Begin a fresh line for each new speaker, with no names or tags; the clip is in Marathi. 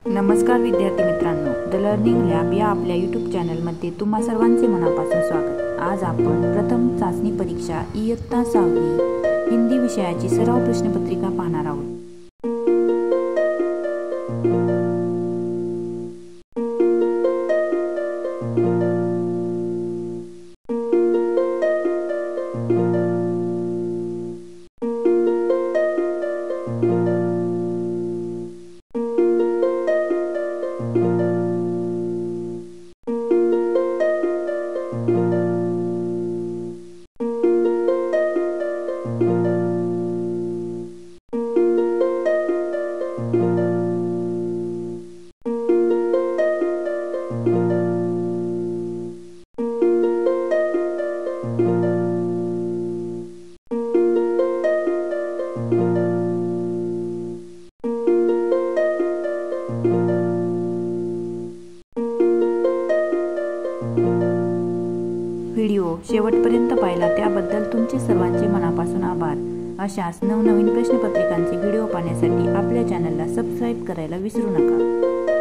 नमस्कार विद्यार्थी मित्रांनो, द लर्निंग लॅब या आपल्या यूट्यूब चॅनलमध्ये तुम्हा सर्वांचे मनापासून स्वागत। आज आपण प्रथम चाचणी परीक्षा इयत्ता 6वी हिंदी विषयाची सराव प्रश्नपत्रिका पाहणार आहोत। व्हिडिओ शेवटपर्यंत पाहिला त्याबद्दल तुमचे सर्वांचे मनापासून आभार। अशाच नवनवीन प्रश्नपत्रिकांचे व्हिडिओ पाहण्यासाठी आपल्या चॅनलला सबस्क्राइब करायला विसरू नका।